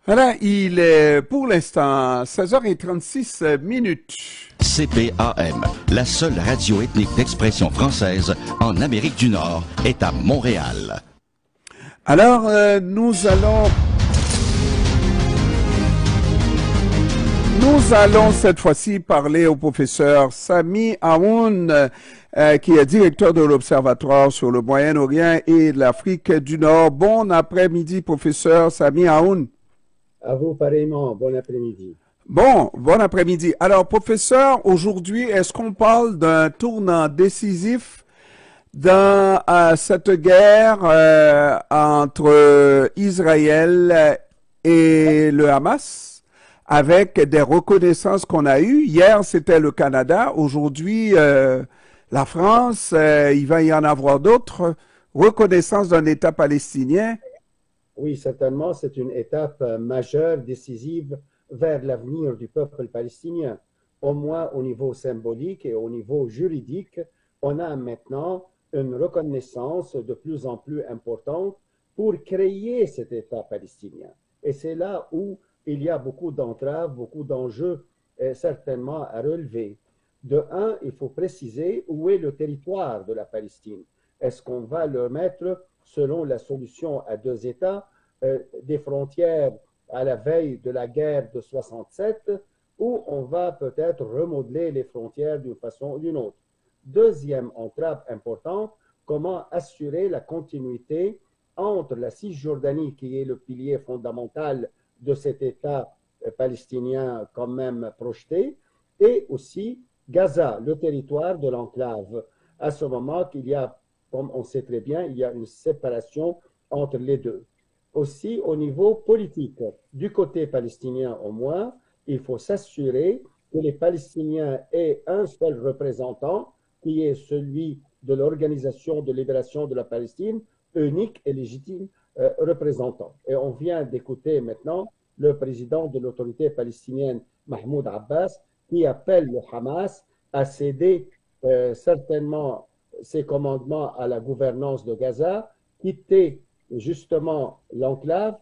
Voilà, il est pour l'instant 16h36 minutes. CPAM, la seule radio ethnique d'expression française en Amérique du Nord, est à Montréal. Alors, nous allons cette fois-ci parler au professeur Sami Aoun, qui est directeur de l'Observatoire sur le Moyen-Orient et l'Afrique du Nord. Bon après-midi, professeur Sami Aoun. À vous pareillement, bon après-midi. Bon après-midi. Alors, professeur, aujourd'hui, est-ce qu'on parle d'un tournant décisif dans cette guerre entre Israël et le Hamas, avec des reconnaissances qu'on a eues? Hier, c'était le Canada. Aujourd'hui, la France. Il va y en avoir d'autres. Reconnaissance d'un État palestinien. Oui, certainement, c'est une étape majeure, décisive vers l'avenir du peuple palestinien. Au moins au niveau symbolique et au niveau juridique, on a maintenant une reconnaissance de plus en plus importante pour créer cet État palestinien. Et c'est là où il y a beaucoup d'entraves, beaucoup d'enjeux certainement à relever. De un, il faut préciser où est le territoire de la Palestine. Est-ce qu'on va le mettre selon la solution à deux États, des frontières à la veille de la guerre de 67, ou on va peut-être remodeler les frontières d'une façon ou d'une autre? Deuxième entrave importante, comment assurer la continuité entre la Cisjordanie, qui est le pilier fondamental de cet État palestinien quand même projeté, et aussi Gaza, le territoire de l'enclave. À ce moment qu'il y a, comme on sait très bien, il y a une séparation entre les deux. Aussi, au niveau politique, du côté palestinien au moins, il faut s'assurer que les Palestiniens aient un seul représentant, qui est celui de l'Organisation de libération de la Palestine, unique et légitime représentant. Et on vient d'écouter maintenant le président de l'autorité palestinienne, Mahmoud Abbas, qui appelle le Hamas à céder certainement ses commandements à la gouvernance de Gaza, quitter justement l'enclave,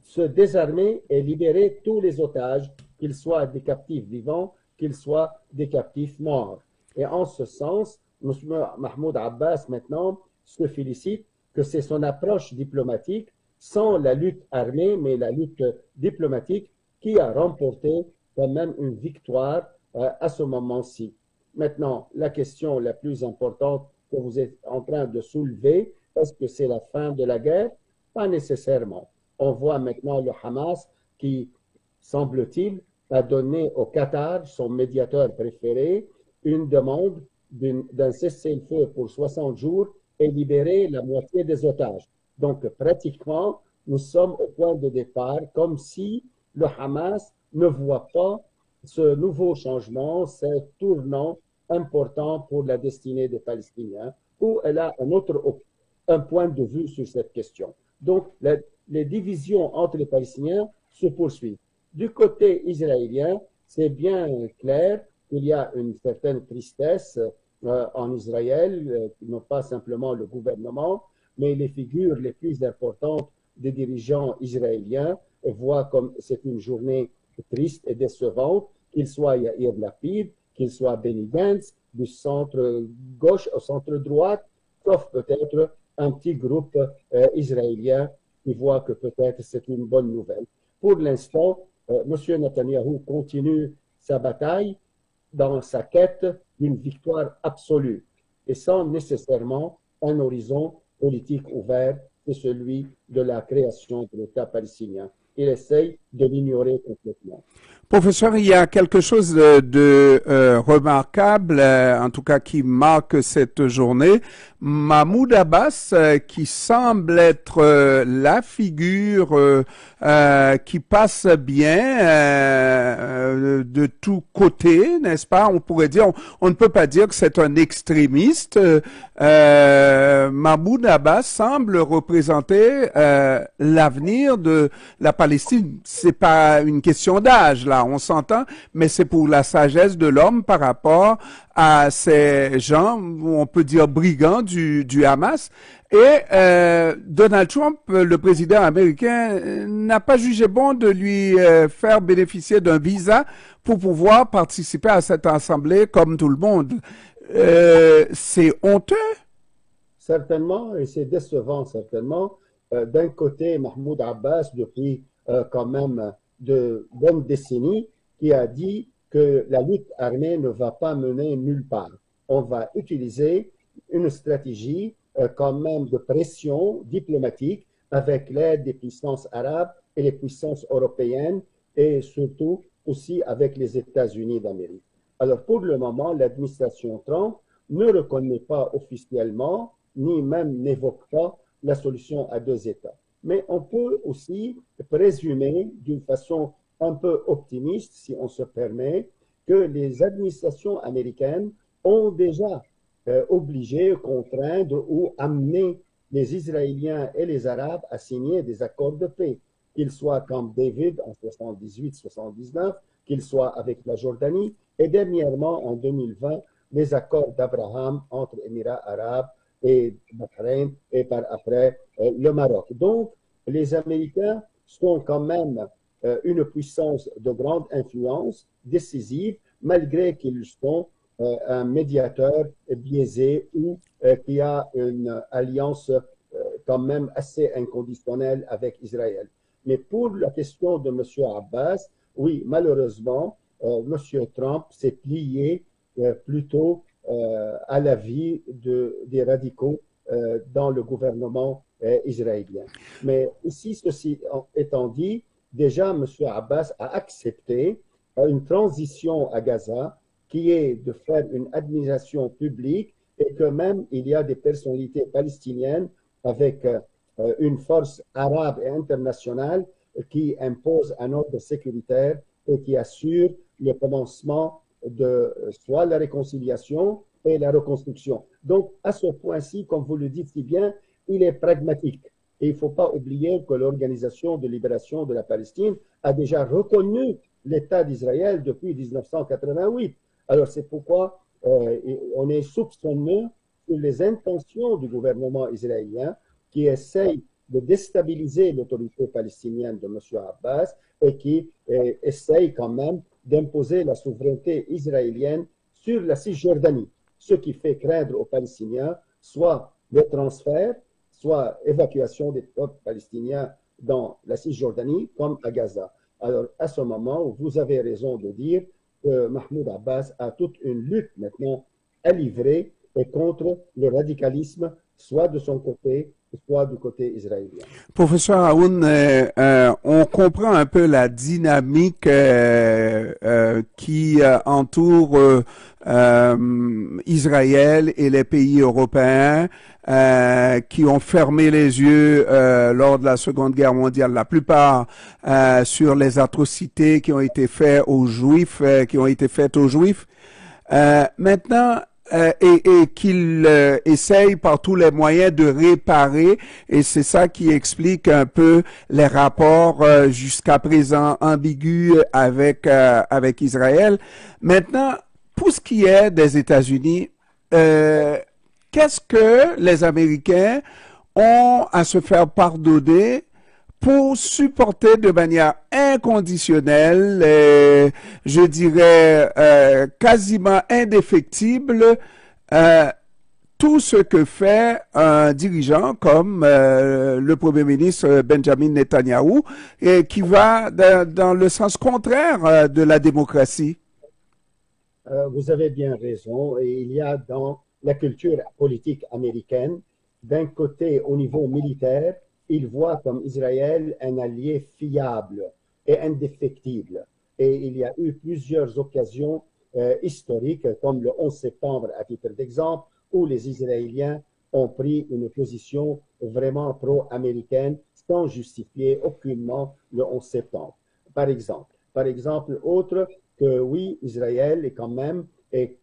se désarmer et libérer tous les otages, qu'ils soient des captifs vivants, qu'ils soient des captifs morts. Et en ce sens, M. Mahmoud Abbas maintenant se félicite que c'est son approche diplomatique, sans la lutte armée, mais la lutte diplomatique, qui a remporté quand même une victoire à ce moment-ci. Maintenant, la question la plus importante que vous êtes en train de soulever, est-ce que c'est la fin de la guerre? Pas nécessairement. On voit maintenant le Hamas qui, semble-t-il, a donné au Qatar, son médiateur préféré, une demande d'un cessez-le-feu pour 60 jours et libérer la moitié des otages. Donc, pratiquement, nous sommes au point de départ, comme si le Hamas ne voit pas ce nouveau changement, ce tournant important pour la destinée des Palestiniens, où elle a un point de vue sur cette question. Donc, les divisions entre les Palestiniens se poursuivent. Du côté israélien, c'est bien clair qu'il y a une certaine tristesse en Israël, non pas simplement le gouvernement, mais les figures les plus importantes des dirigeants israéliens voient comme c'est une journée triste et décevante, qu'il soit Yair Lapid, qu'il soit Benny Gantz, du centre gauche au centre droite, sauf peut-être un petit groupe israélien qui voit que peut-être c'est une bonne nouvelle. Pour l'instant, M. Netanyahou continue sa bataille dans sa quête d'une victoire absolue et sans nécessairement un horizon politique ouvert, c'est celui de la création de l'État palestinien. Il essaye de l'ignorer complètement. Professeur, il y a quelque chose de remarquable, en tout cas qui marque cette journée. Mahmoud Abbas, qui semble être la figure qui passe bien de tous côtés, n'est-ce pas? On pourrait dire, on ne peut pas dire que c'est un extrémiste. Mahmoud Abbas semble représenter l'avenir de la Palestine. C'est pas une question d'âge, là, on s'entend, mais c'est pour la sagesse de l'homme par rapport à ces gens, on peut dire brigands du Hamas. Et Donald Trump, le président américain, n'a pas jugé bon de lui faire bénéficier d'un visa pour pouvoir participer à cette assemblée comme tout le monde. C'est honteux. Certainement, et c'est décevant certainement. D'un côté, Mahmoud Abbas, depuis quand même de bonnes décennies, qui a dit que la lutte armée ne va pas mener nulle part. On va utiliser une stratégie quand même de pression diplomatique avec l'aide des puissances arabes et les puissances européennes et surtout aussi avec les États-Unis d'Amérique. Alors pour le moment, l'administration Trump ne reconnaît pas officiellement ni même n'évoque pas la solution à deux États. Mais on peut aussi présumer d'une façon un peu optimiste, si on se permet, que les administrations américaines ont déjà obligé, contraindre ou amené les Israéliens et les Arabes à signer des accords de paix, qu'ils soient Camp David en 78-79, qu'ils soient avec la Jordanie, et dernièrement en 2020, les accords d'Abraham entre Émirats arabes et Bahreïn et par après le Maroc. Donc, les Américains sont quand même une puissance de grande influence, décisive, malgré qu'ils sont un médiateur biaisé ou qui a une alliance quand même assez inconditionnelle avec Israël. Mais pour la question de M. Abbas, oui, malheureusement, M. Trump s'est plié plutôt à l'avis des radicaux dans le gouvernement israélien. Mais ici, ceci étant dit, déjà M. Abbas a accepté une transition à Gaza qui est de faire une administration publique et que même il y a des personnalités palestiniennes avec une force arabe et internationale qui impose un ordre sécuritaire et qui assure le commencement de soit la réconciliation et la reconstruction. Donc, à ce point-ci, comme vous le dites si bien, il est pragmatique. Et il ne faut pas oublier que l'Organisation de libération de la Palestine a déjà reconnu l'État d'Israël depuis 1988. Alors, c'est pourquoi on est soupçonneux sur les intentions du gouvernement israélien qui essaye de déstabiliser l'autorité palestinienne de M. Abbas et qui essaye quand même d'imposer la souveraineté israélienne sur la Cisjordanie, ce qui fait craindre aux Palestiniens soit le transfert, soit évacuation des peuples palestiniens dans la Cisjordanie comme à Gaza. Alors, à ce moment, vous avez raison de dire que Mahmoud Abbas a toute une lutte maintenant à livrer et contre le radicalisme, soit de son côté, soit du côté israélien. Professeur Aoun, on comprend un peu la dynamique qui entoure Israël et les pays européens qui ont fermé les yeux lors de la Seconde Guerre mondiale, la plupart sur les atrocités qui ont été faites aux Juifs, maintenant, et qu'il essaye par tous les moyens de réparer, et c'est ça qui explique un peu les rapports jusqu'à présent ambigus avec Israël. Maintenant, pour ce qui est des États-Unis, qu'est-ce que les Américains ont à se faire pardonner pour supporter de manière inconditionnelle, je dirais quasiment indéfectible, tout ce que fait un dirigeant comme le Premier ministre Benjamin Netanyahou, et qui va dans le sens contraire de la démocratie. Vous avez bien raison, et il y a dans la culture politique américaine, d'un côté au niveau militaire, il voit comme Israël un allié fiable et indéfectible. Et il y a eu plusieurs occasions historiques, comme le 11 septembre à titre d'exemple, où les Israéliens ont pris une position vraiment pro-américaine sans justifier aucunement le 11 septembre. Par exemple, autre que oui, Israël est quand même, et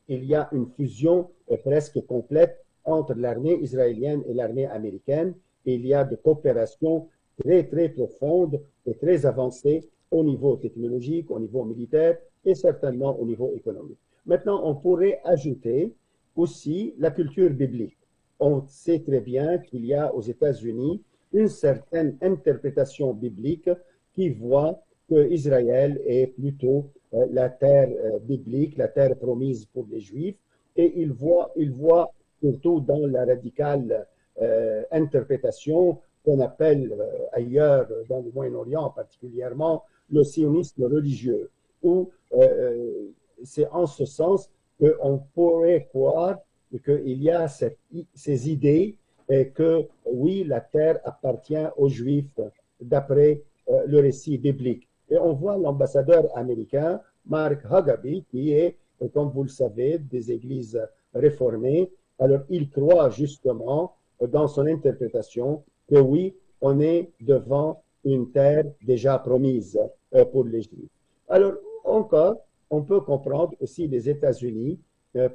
il y a une fusion presque complète entre l'armée israélienne et l'armée américaine. Il y a des coopérations très, très profondes et très avancées au niveau technologique, au niveau militaire et certainement au niveau économique. Maintenant, on pourrait ajouter aussi la culture biblique. on sait très bien qu'il y a aux États-Unis une certaine interprétation biblique qui voit que Israël est plutôt la terre biblique, la terre promise pour les Juifs, et il voit surtout dans la radicale interprétation qu'on appelle ailleurs dans le Moyen-Orient particulièrement le sionisme religieux, où c'est en ce sens qu'on pourrait croire qu'il y a ces idées et que oui, la terre appartient aux Juifs d'après le récit biblique. Et on voit l'ambassadeur américain, Mark Haggerty, qui est, comme vous le savez, des églises réformées. Alors, il croit justement dans son interprétation que oui, on est devant une terre déjà promise pour les Juifs. Alors, encore, on peut comprendre aussi les États-Unis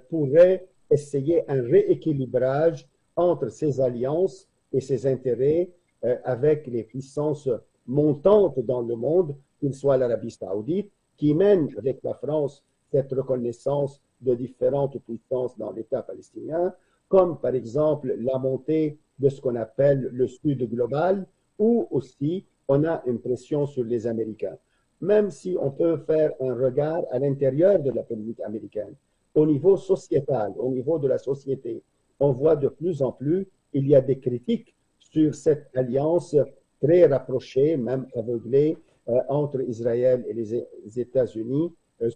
pourraient essayer un rééquilibrage entre ses alliances et ses intérêts avec les puissances montantes dans le monde, qu'il soit l'Arabie saoudite, qui mène avec la France cette reconnaissance de différentes puissances dans l'État palestinien, comme par exemple la montée de ce qu'on appelle le Sud global, ou aussi on a une pression sur les Américains. Même si on peut faire un regard à l'intérieur de la politique américaine, au niveau sociétal, au niveau de la société, on voit de plus en plus, il y a des critiques sur cette alliance très rapprochée, même aveuglée, entre Israël et les États-Unis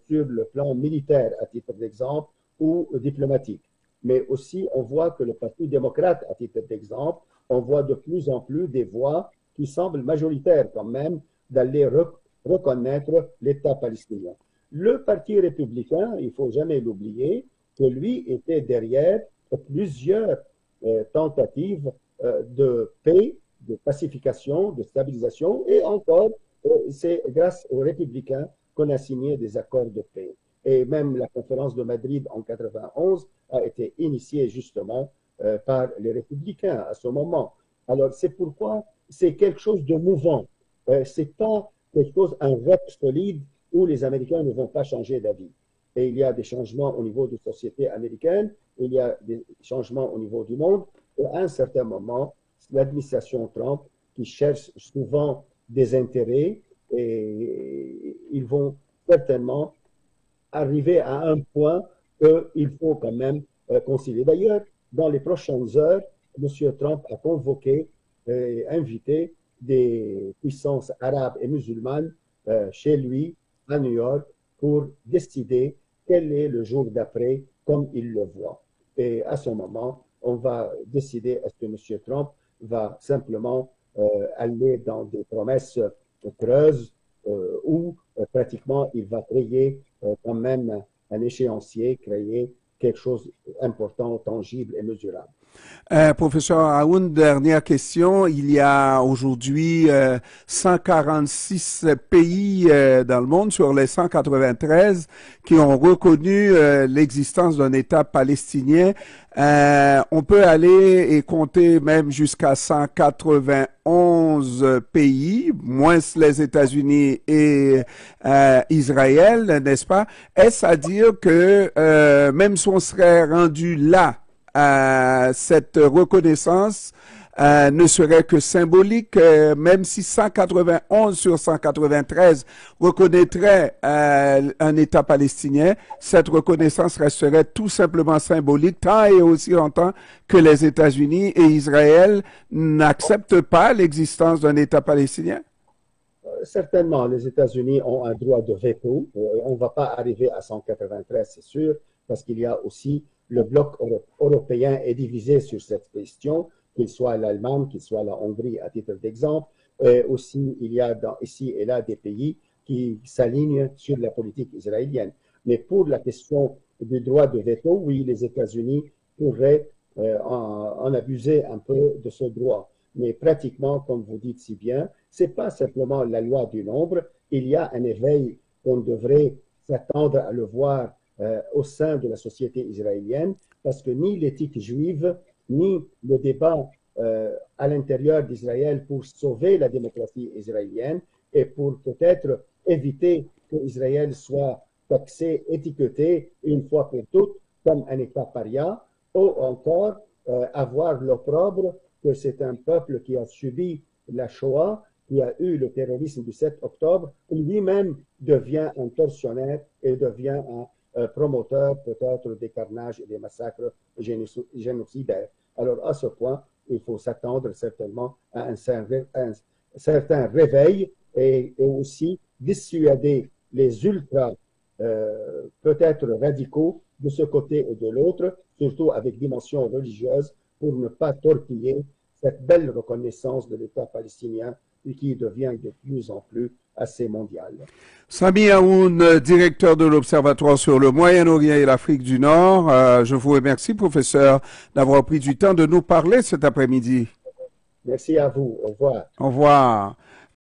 sur le plan militaire, à titre d'exemple, ou diplomatique. Mais aussi, on voit que le Parti démocrate, à titre d'exemple, on voit de plus en plus des voix qui semblent majoritaires quand même d'aller reconnaître l'État palestinien. Le Parti républicain, il ne faut jamais l'oublier, que lui était derrière plusieurs tentatives de paix, de pacification, de stabilisation, et encore, c'est grâce aux républicains qu'on a signé des accords de paix. Et même la conférence de Madrid en 91 a été initiée justement par les républicains à ce moment. Alors c'est pourquoi c'est quelque chose de mouvant. C'est pas quelque chose, un roc solide où les Américains ne vont pas changer d'avis. Et il y a des changements au niveau de la société américaine, il y a des changements au niveau du monde. Et à un certain moment, l'administration Trump, qui cherche souvent des intérêts, et ils vont certainement arriver à un point qu'il faut quand même concilier. D'ailleurs, dans les prochaines heures, M. Trump a convoqué et invité des puissances arabes et musulmanes chez lui, à New York, pour décider quel est le jour d'après, comme il le voit. Et à ce moment, on va décider est-ce que M. Trump va simplement aller dans des promesses creuses ou pratiquement il va créer quand même un échéancier, créer quelque chose d'important, tangible et mesurable. Professeur Aoun, dernière question. Il y a aujourd'hui 146 pays dans le monde sur les 193 qui ont reconnu l'existence d'un État palestinien. On peut aller et compter même jusqu'à 191 pays, moins les États-Unis et Israël, n'est-ce pas? Est-ce à dire que même si on serait rendu là, cette reconnaissance ne serait que symbolique, même si 191 sur 193 reconnaîtraient un État palestinien, cette reconnaissance resterait tout simplement symbolique tant et aussi longtemps que les États-Unis et Israël n'acceptent pas l'existence d'un État palestinien? Certainement, les États-Unis ont un droit de veto. On ne va pas arriver à 193, c'est sûr, parce qu'il y a aussi le bloc européen est divisé sur cette question, qu'il soit l'Allemagne, qu'il soit la Hongrie à titre d'exemple. Aussi, il y a ici et là des pays qui s'alignent sur la politique israélienne. Mais pour la question du droit de veto, oui, les États-Unis pourraient en abuser un peu de ce droit. Mais pratiquement, comme vous dites si bien, ce n'est pas simplement la loi du nombre, il y a un éveil qu'on devrait s'attendre à le voir au sein de la société israélienne, parce que ni l'éthique juive, ni le débat à l'intérieur d'Israël pour sauver la démocratie israélienne et pour peut-être éviter qu'Israël soit taxé, étiqueté une fois pour toutes comme un État paria, ou encore avoir l'opprobre que c'est un peuple qui a subi la Shoah, qui a eu le terrorisme du 7 octobre, lui-même devient un tortionnaire et devient un promoteur peut-être des carnages et des massacres génocidaires. Alors à ce point, il faut s'attendre certainement à un certain réveil et aussi dissuader les ultras peut-être radicaux de ce côté et de l'autre, surtout avec dimension religieuse, pour ne pas torpiller cette belle reconnaissance de l'État palestinien qui devient de plus en plus assez mondial. Sami Aoun, directeur de l'Observatoire sur le Moyen-Orient et l'Afrique du Nord, je vous remercie, professeur, d'avoir pris du temps de nous parler cet après-midi. Merci à vous. Au revoir. Au revoir.